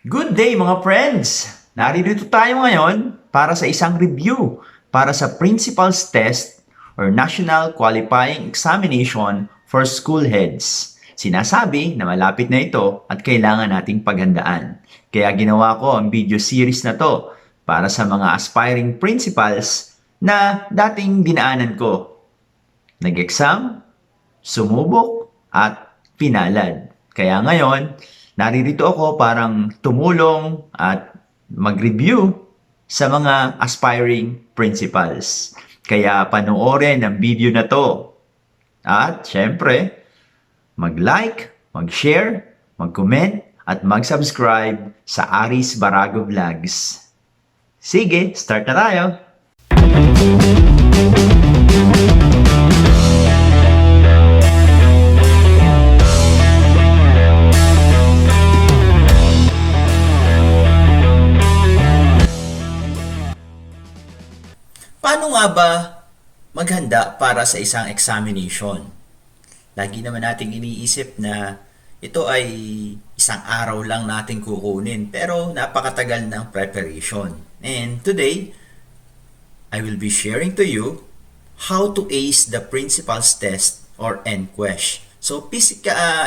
Good day mga friends! Narito tayo ngayon para sa isang review para sa Principal's Test or National Qualifying Examination for School Heads. Sinasabi na malapit na ito at kailangan nating paghandaan. Kaya ginawa ko ang video series na to para sa mga aspiring principals na dating dinaanan ko. Nag-exam, sumubok, at pinalad. Kaya ngayon, naririto ako parang tumulong at mag-review sa mga aspiring principals. Kaya panoorin ang video na to. At syempre, mag-like, mag-share, mag-comment, at mag-subscribe sa Aris Barrago Vlogs. Sige, start na tayo! Paano nga ba maghanda para sa isang examination? Lagi naman nating iniisip na ito ay isang araw lang natin kukunin pero napakatagal ng preparation. And today, I will be sharing to you how to ace the Principal's Test or Nqesh. So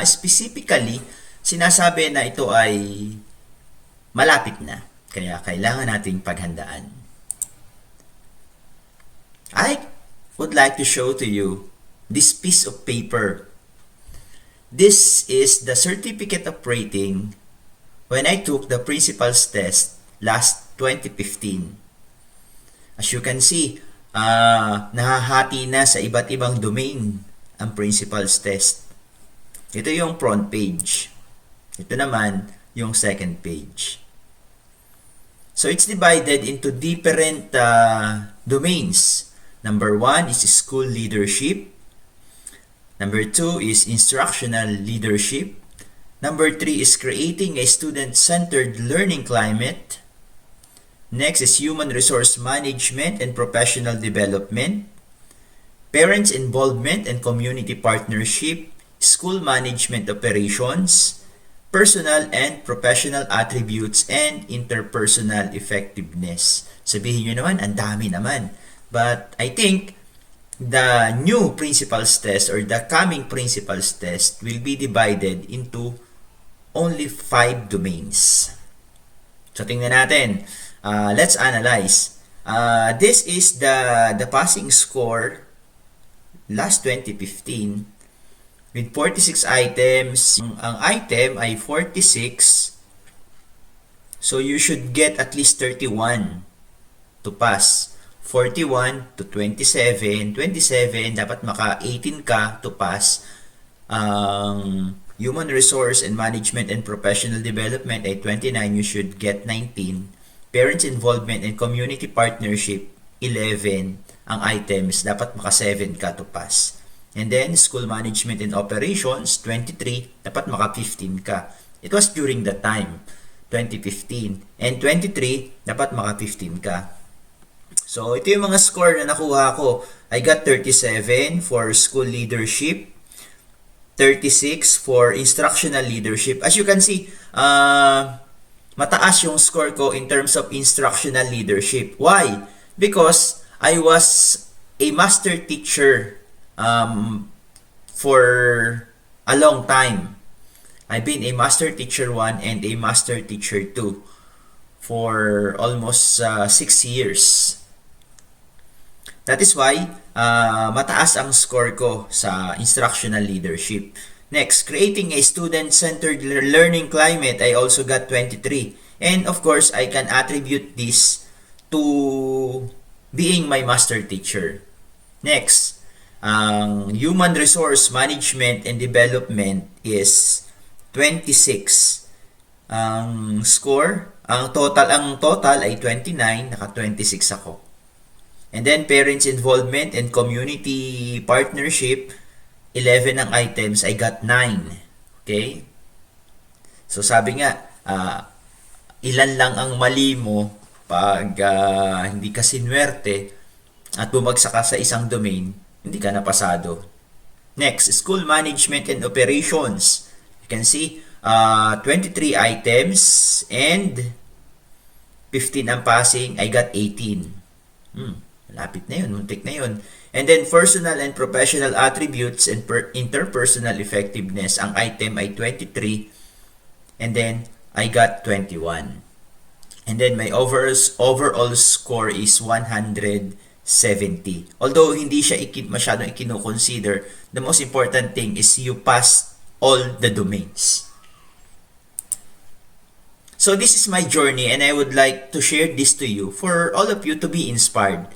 specifically, sinasabi na ito ay malapit na. Kaya kailangan nating paghandaan. I would like to show to you this piece of paper. This is the certificate of rating when I took the Principal's Test last 2015. As you can see, nahahati na sa iba't ibang domain ang Principal's Test. Ito yung front page. Ito naman yung second page. So it's divided into different domains. Number 1 is school leadership. Number 2 is instructional leadership. Number 3 is creating a student-centered learning climate. Next is human resource management and professional development. Parents' involvement and community partnership. School management operations. Personal and professional attributes and interpersonal effectiveness. Sabihin nyo naman, ang dami naman. But I think the new Principal's Test or the coming Principal's Test will be divided into only 5 domains. So tingnan natin. Let's analyze. This is the passing score last 2015 with 46 items. Ang item ay 46. So you should get at least 31 to pass. 41 to 27. 27, dapat maka-18 ka to pass. Human Resource and Management and Professional Development ay 29, you should get 19. Parents Involvement and Community Partnership, 11 ang items, dapat maka-7 ka to pass. And then, School Management and Operations, 23, dapat maka-15 ka. It was during the time, 2015. And 23, dapat maka-15 ka. So, ito yung mga score na nakuha ko. I got 37 for school leadership, 36 for instructional leadership. As you can see, mataas yung score ko in terms of instructional leadership. Why? Because I was a master teacher for a long time. I've been a master teacher 1 and a master teacher 2 for almost 6 years. That is why mataas ang score ko sa instructional leadership. Next, creating a student-centered learning climate, I also got 23. And of course, I can attribute this to being my master teacher. Next, human resource management and development is 26. Ang score, ang total ay 29, naka-26 ako. And then, parents involvement and community partnership, 11 ang items, I got 9. Okay? So, sabi nga, ilan lang ang mali mo pag hindi ka sinwerte at bumagsak ka sa isang domain, hindi ka napasado. Next, school management and operations. You can see, 23 items and 15 ang passing, I got 18. Malapit na yun, muntik na yun. And then personal and professional attributes and interpersonal effectiveness, ang item ay 23 and then I got 21. And then my overall score is 170. Although hindi siya masyadong ikino-consider, the most important thing is you pass all the domains. So this is my journey and I would like to share this to you for all of you to be inspired.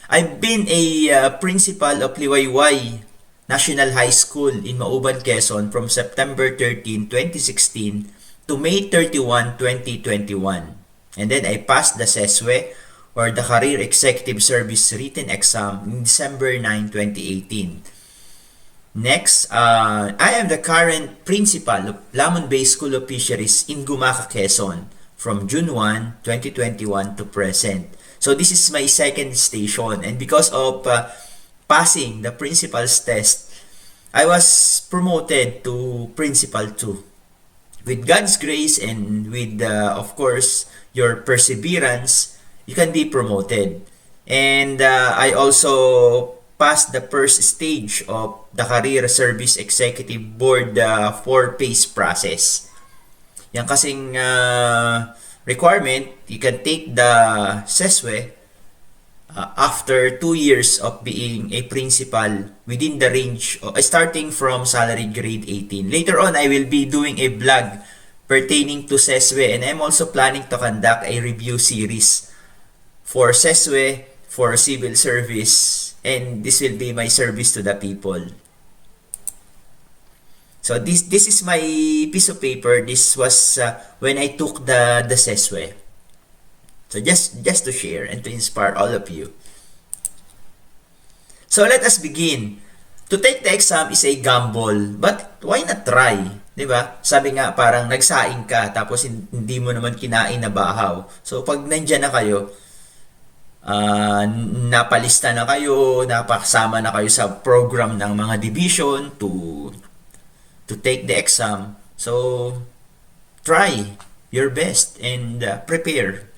I've been a principal of Liwayway National High School in Mauban, Quezon from September 13, 2016 to May 31, 2021. And then I passed the CESWE or the Career Executive Service written exam in December 9, 2018. Next, I am the current principal of Lamon Bay School of Fisheries in Gumaca, Quezon from June 1, 2021 to present. So this is my second station, and because of passing the principal's test, I was promoted to principal 2. With God's grace and with, of course, your perseverance, you can be promoted. And I also passed the first stage of the Career Service Executive Board 4-phase process. Yan kasing requirement, you can take the CESWE after 2 years of being a principal within the range of, starting from salary grade 18. Later on, I will be doing a vlog pertaining to CESWE, and I'm also planning to conduct a review series for CESWE, for civil service, and this will be my service to the people. So this is my piece of paper. This was when I took the CESWE. So just to share and to inspire all of you. So let us begin. To take the exam is a gamble, but why not try? 'Di ba? Sabi nga parang nagsaing ka tapos hindi mo naman kinain na bahaw. So pag nandiyan na kayo, napalista na kayo, napakasama na kayo sa program ng mga division to take the exam. So try your best and prepare.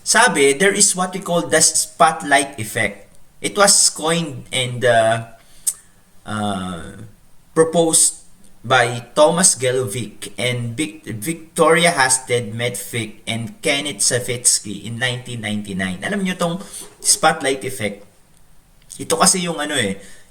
Sabi, there is what we call the spotlight effect. It was coined and proposed by Thomas Gelovic and Victoria Hasted Medfic and Kenneth Savitsky in 1999. Alam niyo tong spotlight effect? Ito kasi yung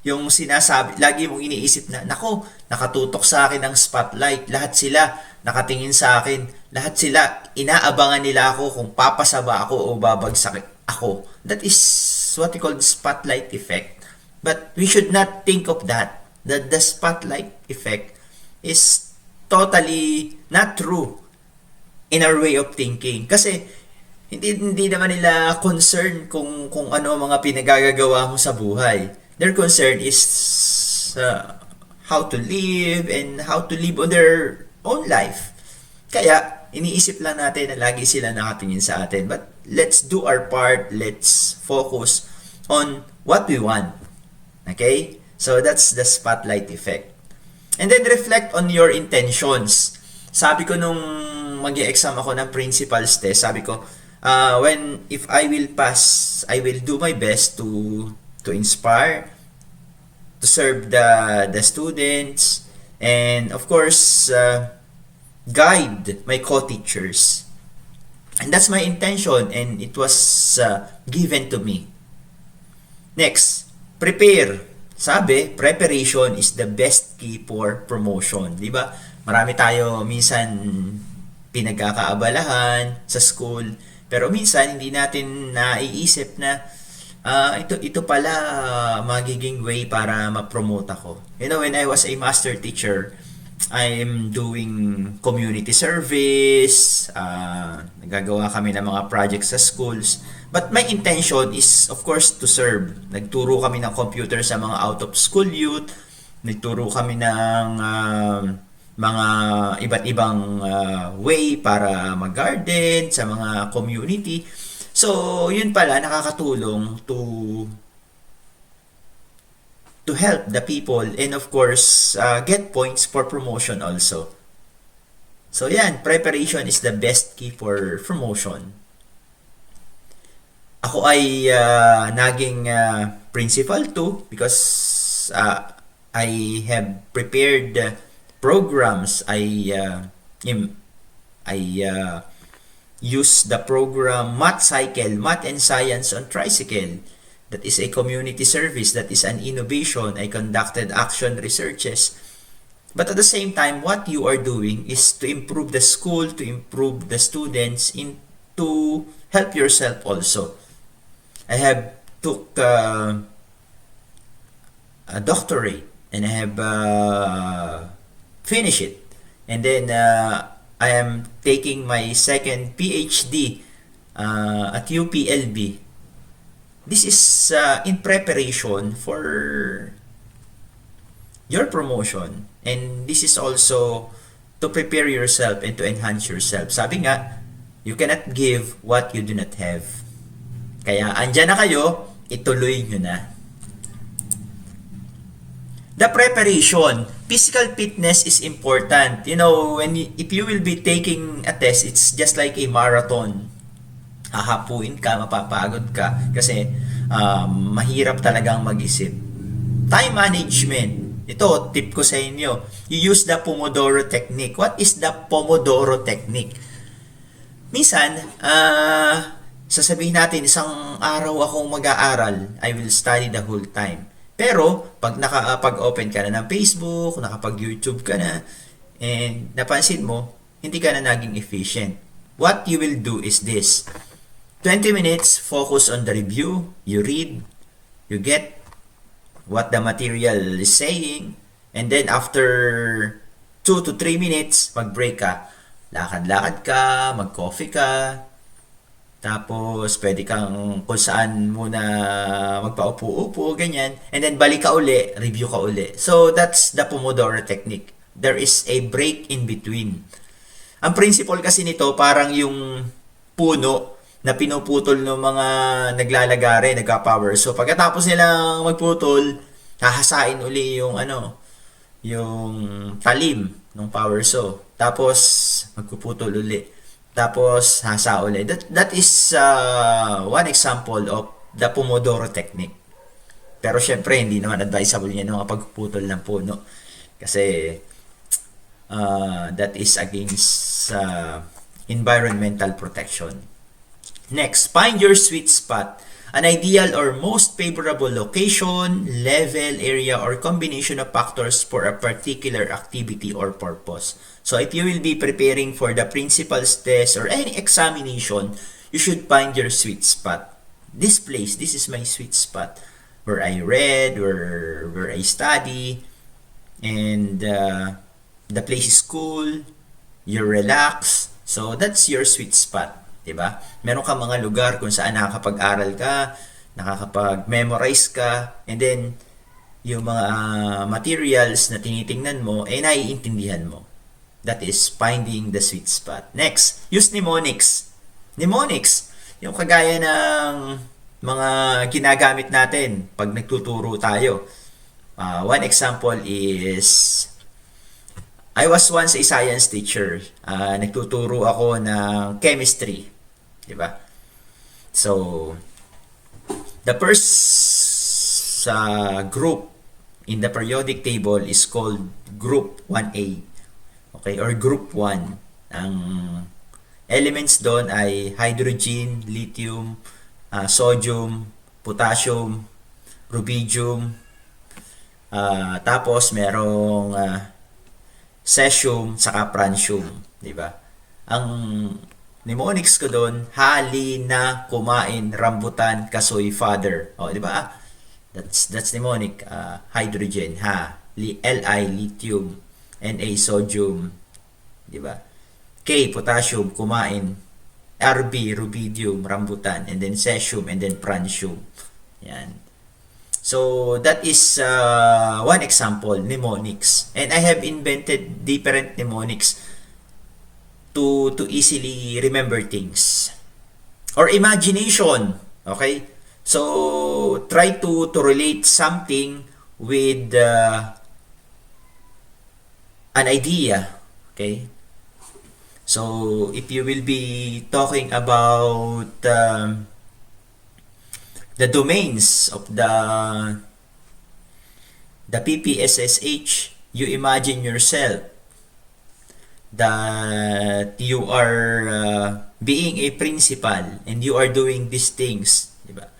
yung sinasabi, lagi mong iniisip na, nako, nakatutok sa akin ng spotlight, lahat sila nakatingin sa akin, lahat sila inaabangan nila ako kung papasa ba ako o babagsak ako. That is what we call the spotlight effect. But we should not think of that. The spotlight effect is totally not true in our way of thinking. Kasi hindi naman nila concern kung ano ang mga pinagagagawa mo sa buhay. Their concern is how to live and how to live on their own life. Kaya iniisip lang natin na lagi sila nakatingin sa atin. But let's do our part. Let's focus on what we want. Okay? So that's the spotlight effect. And then reflect on your intentions. Sabi ko nung mag-e-exam ako ng principal's test, sabi ko, if I will pass, I will do my best to inspire, to serve the students, and of course, guide my co-teachers. And that's my intention, and it was given to me. Next, prepare. Sabi, preparation is the best key for promotion. Di ba? Marami tayo minsan pinagkakaabalahan sa school, pero minsan hindi natin naiisip na ito pala magiging way para ma-promote ako. You know, when I was a master teacher, I'm doing community service, nagagawa kami ng mga projects sa schools. But my intention is, of course, to serve. Nagturo kami ng computer sa mga out-of-school youth. Nagturo kami ng mga iba't ibang way para mag-garden sa mga community. So, yun pala, nakakatulong to help the people and of course, get points for promotion also. So yan, preparation is the best key for promotion. Ako ay naging principal too because I have prepared programs. I use the program Math Cycle, Math and Science on Tricycle. That is a community service. That is an innovation. I conducted action researches. But at the same time, what you are doing is to improve the school, to improve the students, to help yourself also. I have took a doctorate and I have finished it. And then I am taking my second Ph.D. At UPLB. This is in preparation for your promotion. And this is also to prepare yourself and to enhance yourself. Sabi nga, you cannot give what you do not have. Kaya andyan na kayo, ituloy nyo na. The preparation, physical fitness is important. You know, if you will be taking a test, it's just like a marathon. Hahapuin ka, mapapagod ka kasi mahirap talagang mag-isip. Time management. Ito, tip ko sa inyo. You use the Pomodoro technique. What is the Pomodoro technique? Minsan, sasabihin natin, isang araw akong mag-aaral, I will study the whole time. Pero, pag nakapag-open ka na ng Facebook, nakapag-YouTube ka na, and napansin mo, hindi ka na naging efficient. What you will do is this. 20 minutes, focus on the review. You read, you get what the material is saying, and then after 2 to 3 minutes, mag-break ka. Lakad-lakad ka, mag-coffee ka, tapos pwede kang kung saan muna magpaupo-upo, ganyan, and then balik ka uli, review ka uli. So that's the Pomodoro technique. There is a break in between. Ang principle kasi nito parang yung puno na pinuputol ng mga naglalagare, nagka-power. So pagkatapos nilang magputol, hahasain uli yung yung talim ng power saw. Tapos magpuputol uli. Tapos hasa uli. That is one example of the Pomodoro technique. Pero syempre hindi naman advisable yan ng pagputol ng puno. Kasi that is against environmental protection. Next, find your sweet spot. An ideal or most favorable location, level, area, or combination of factors for a particular activity or purpose. So if you will be preparing for the principal's test or any examination, you should find your sweet spot. This place, this is my sweet spot. Where I read, where I study, and the place is cool, you relax. So that's your sweet spot. Diba? Meron ka mga lugar kung saan nakakapag-aral ka, nakakapag-memorize ka, and then yung mga materials na tinitingnan mo, naiintindihan mo. That is finding the sweet spot. Next, use mnemonics. Mnemonics, yung kagaya ng mga ginagamit natin pag nagtuturo tayo. One example is, I was once a science teacher. Nagtuturo ako ng chemistry. Diba? So, the first group in the periodic table is called Group 1A. Okay? Or Group 1. Ang elements doon ay hydrogen, lithium, sodium, potassium, rubidium, tapos merong cesium, saka francium. Diba? Ang mnemonics ko doon, halina kumain rambutan kasoy father. O, di ba? That's mnemonic. Hydrogen, Li, lithium, Na, sodium, di ba? K, potassium, kumain. Rb, rubidium, rambutan, and then cesium, and then francium. Yan. So, that is one example, mnemonics. And I have invented different mnemonics to easily remember things. Or imagination. Okay? So, try to relate something with an idea. Okay? So, if you will be talking about the domains of the PPSSH, you imagine yourself that you are being a principal and you are doing these things, di ba?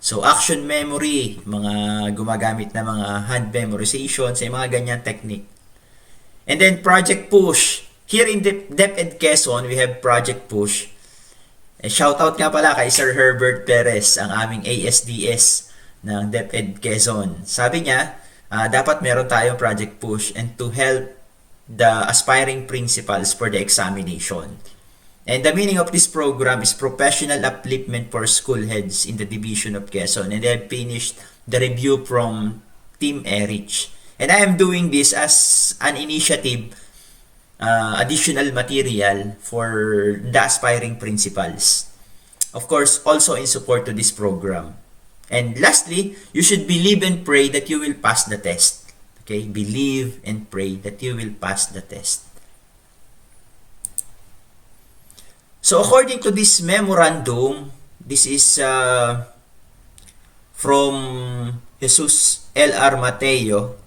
So, action memory, mga gumagamit na mga hand memorization, sa mga ganyan technique. And then, project push. Here in DepEd Quezon, we have project push. Shoutout nga pala kay Sir Herbert Perez, ang aming ASDS ng DepEd Quezon. Sabi niya, dapat meron tayong project push and to help the aspiring principals for the examination. And the meaning of this program is professional upliftment for school heads in the division of Quezon. And they have finished the review from Team Erich. And I am doing this as an initiative, additional material for the aspiring principals. Of course, also in support to this program. And lastly, you should believe and pray that you will pass the test. Okay? Believe and pray that you will pass the test. So according to this memorandum, this is from Jesus L.R. Mateo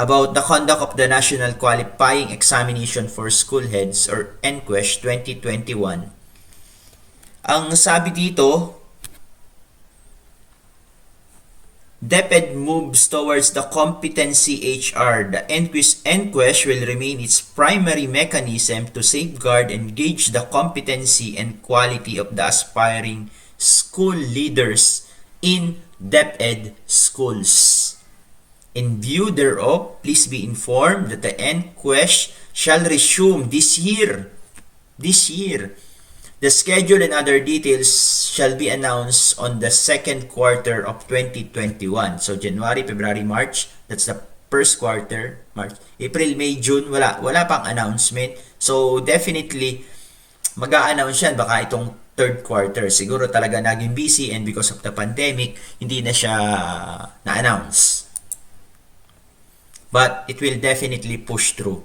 about the conduct of the National Qualifying Examination for School Heads or Nqesh 2021. Ang sabi dito, DepEd moves towards the competency HR. The Nqesh will remain its primary mechanism to safeguard and gauge the competency and quality of the aspiring school leaders in DepEd schools. In view thereof, please be informed that the Nqesh shall resume this year. The schedule and other details shall be announced on the second quarter of 2021. So January, February, March, that's the first quarter. March, April, May, June, wala pang announcement. So definitely mag-a-announce yan baka itong third quarter. Siguro talaga naging busy and because of the pandemic, hindi na siya na-announce. But it will definitely push through.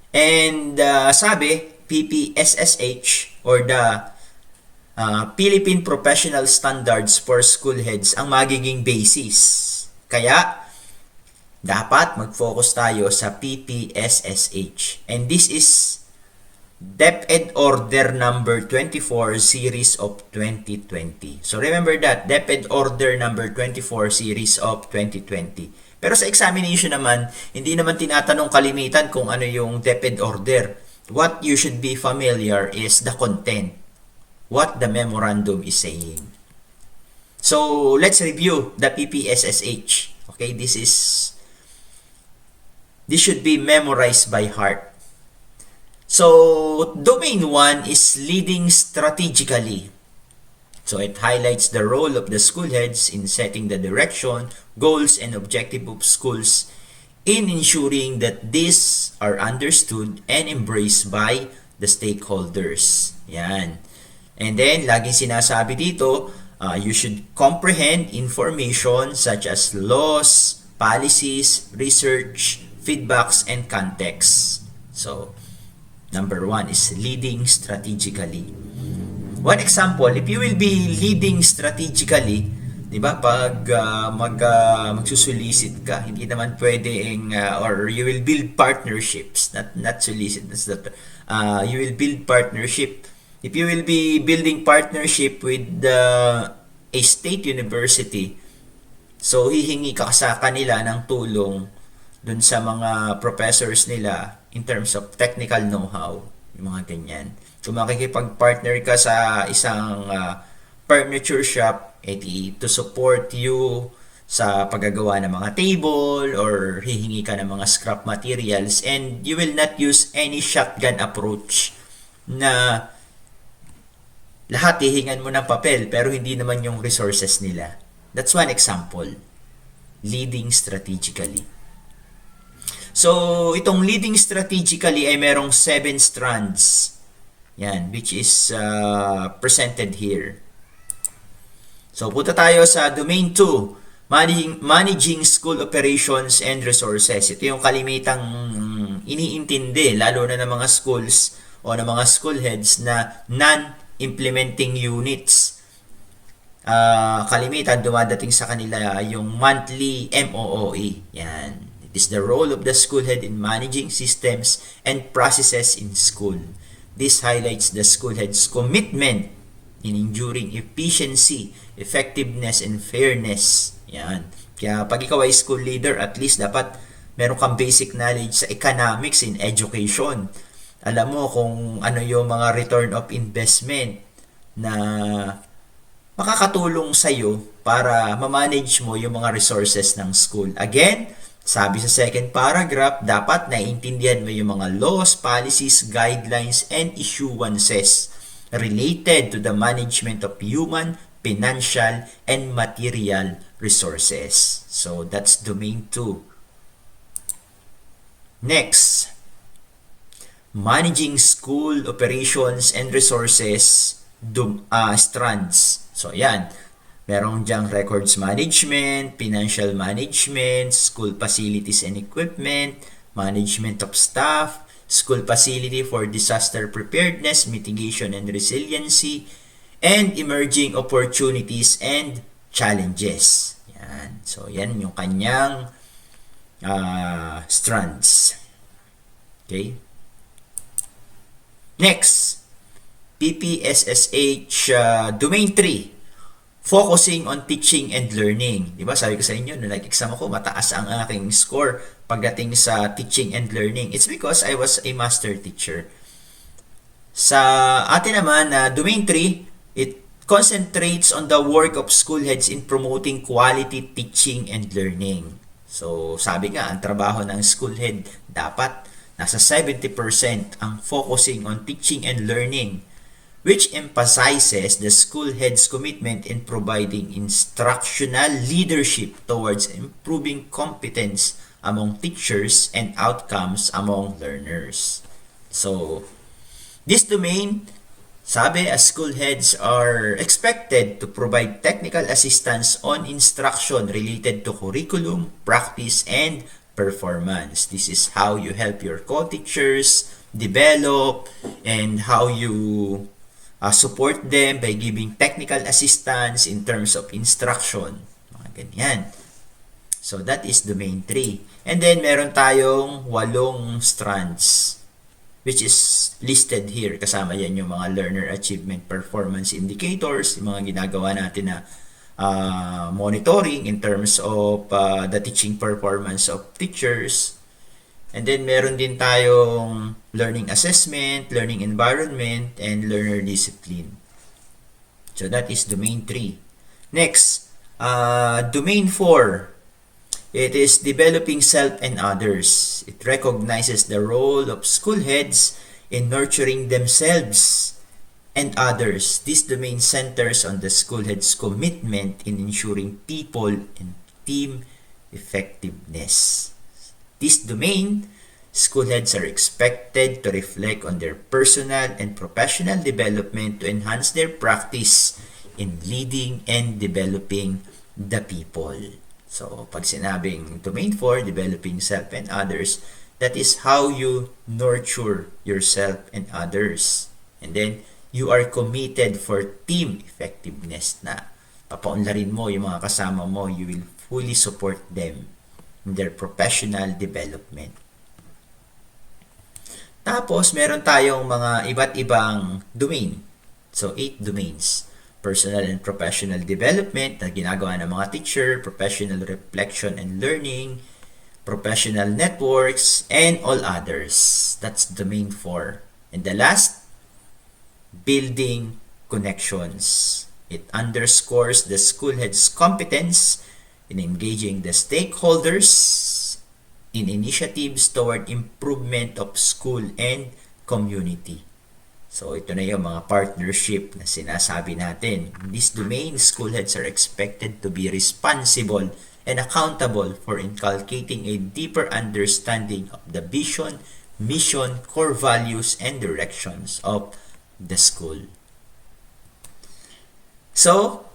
And sabi, PPSSH or the Philippine Professional Standards for School Heads ang magiging basis. Kaya, dapat mag-focus tayo sa PPSSH. And this is DepEd Order number 24 series of 2020. So remember that, DepEd Order number 24 series of 2020. Pero sa examination naman, hindi naman tinatanong kalimitan kung ano yung DepEd Order. What you should be familiar is the content, what the memorandum is saying. So, let's review the PPSSH. Okay, this should be memorized by heart. So, domain 1 is leading strategically. So, it highlights the role of the school heads in setting the direction, goals, and objective of schools in ensuring that these are understood and embraced by the stakeholders. Yan. And then, laging sinasabi dito, you should comprehend information such as laws, policies, research, feedbacks, and context. So, number 1 is leading strategically. One example, if you will be leading strategically, di ba, pag magsusolicit ka, hindi naman pwedeng, or you will build partnerships, not solicit, that's the, you will build partnership. If you will be building partnership with a state university, so hihingi ka sa kanila ng tulong dun sa mga professors nila in terms of technical know-how, yung mga ganyan. Kung makikipag-partner ka sa isang furniture shop, to support you sa paggagawa ng mga table or hihingi ka ng mga scrap materials, and you will not use any shotgun approach na lahat hihingan mo ng papel pero hindi naman yung resources nila. That's one example. Leading strategically. So, itong leading strategically ay merong 7 strands. Yan, which is presented here. So, punta tayo sa domain 2, Managing school operations and resources. Ito yung kalimitang iniintindi, lalo na ng mga schools o ng mga school heads na non-implementing units. Kalimitan dumadating sa kanila yung monthly MOOE. Yan. It is the role of the school head in managing systems and processes in school. This highlights the school head's commitment in ensuring efficiency, effectiveness, and fairness. Yan. Kaya pag ikaw ay school leader, at least dapat meron kang basic knowledge sa economics in education. Alam mo kung ano yung mga return of investment na makakatulong sa'yo para ma-manage mo yung mga resources ng school. Again, sabi sa second paragraph, dapat naiintindihan mo yung mga laws, policies, guidelines, and issuances related to the management of human, financial, and material resources. So, that's domain 2. Next, managing school operations and resources strands. So, yan. Merong dyang records management, financial management, school facilities and equipment, management of staff, school facility for disaster preparedness, mitigation and resiliency, and emerging opportunities and challenges. Yan. So, yan yung kanyang strands. Okay? Next, PPSSH Domain 3, focusing on teaching and learning. Diba? Sabi ko sa inyo, nung nag-exam ako, mataas ang aking score pagdating sa teaching and learning. It's because I was a master teacher. Sa atin naman, Domain 3, it concentrates on the work of school heads in promoting quality teaching and learning. So, sabi nga, ang trabaho ng school head dapat nasa 70% ang focusing on teaching and learning, which emphasizes the school head's commitment in providing instructional leadership towards improving competence among teachers and outcomes among learners. So, this domain, sabi, as school heads are expected to provide technical assistance on instruction related to curriculum, practice, and performance. This is how you help your co-teachers develop and how you support them by giving technical assistance in terms of instruction. Mga ganyan. So, that is domain 3. And then, meron tayong 8 strands, which is listed here. Kasama yan yung mga learner achievement performance indicators, yung mga ginagawa natin na monitoring in terms of the teaching performance of teachers. And then, meron din tayong learning assessment, learning environment, and learner discipline. So, that is domain 3. Next, domain 4. It is developing self and others. It recognizes the role of school heads in nurturing themselves and others. This domain centers on the school head's commitment in ensuring people and team effectiveness. This domain, school heads are expected to reflect on their personal and professional development to enhance their practice in leading and developing the people. So, pag sinabing domain 4, developing self and others, that is how you nurture yourself and others. And then, you are committed for team effectiveness na papaunlarin mo yung mga kasama mo, you will fully support them in their professional development. Tapos, meron tayong mga iba't ibang domain. So, 8 domains. Personal and professional development na ginagawa ng mga teacher, professional reflection and learning, professional networks, and all others. That's domain 4. And the last, building connections. It underscores the school head's competence in engaging the stakeholders in initiatives toward improvement of school and community. So, ito na yung mga partnership na sinasabi natin. In this domain, school heads are expected to be responsible and accountable for inculcating a deeper understanding of the vision, mission, core values, and directions of the school. So,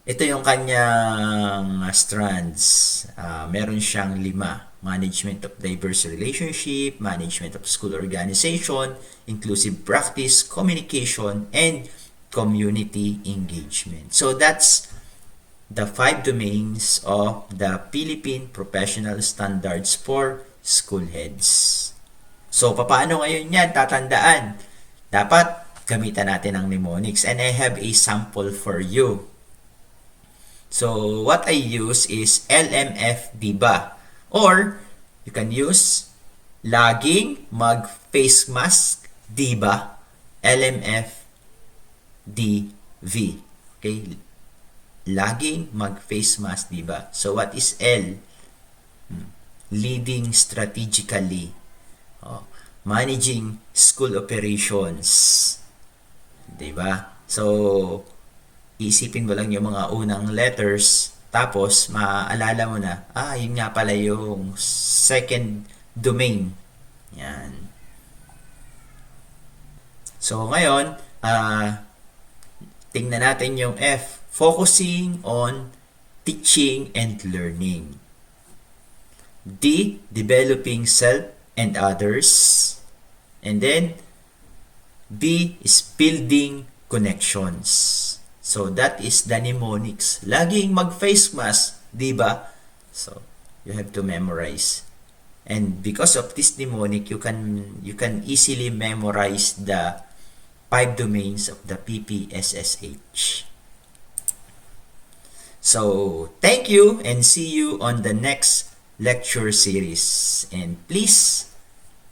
Ito yung kanyang strands. Meron siyang 5. Management of diverse relationship, management of school organization, inclusive practice, communication, and community engagement. So that's the 5 domains of the Philippine Professional Standards for School Heads. So, paano ngayon yan tatandaan? Dapat gamitan natin ang mnemonics, and I have a sample for you. So, what I use is LMF, diba? Or, you can use laging mag-face mask, diba? LMF, DV. Okay? Laging mag-face mask, diba? So, what is L? Leading strategically. Managing school operations. Diba? So, isipin mo lang yung mga unang letters, tapos maaalala mo na, yun nga pala yung second domain. Yan. So, ngayon, tingnan natin yung F. Focusing on teaching and learning. D. Developing self and others. And then, B is building connections. So, that is the mnemonics. Laging mag-face mask, diba? So, you have to memorize. And because of this mnemonic, you can easily memorize the 5 domains of the PPSSH. So, thank you and see you on the next lecture series. And please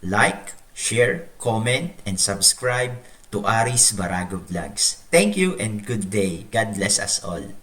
like, share, comment, and subscribe to Aris Barrago Vlogs. Thank you and good day. God bless us all.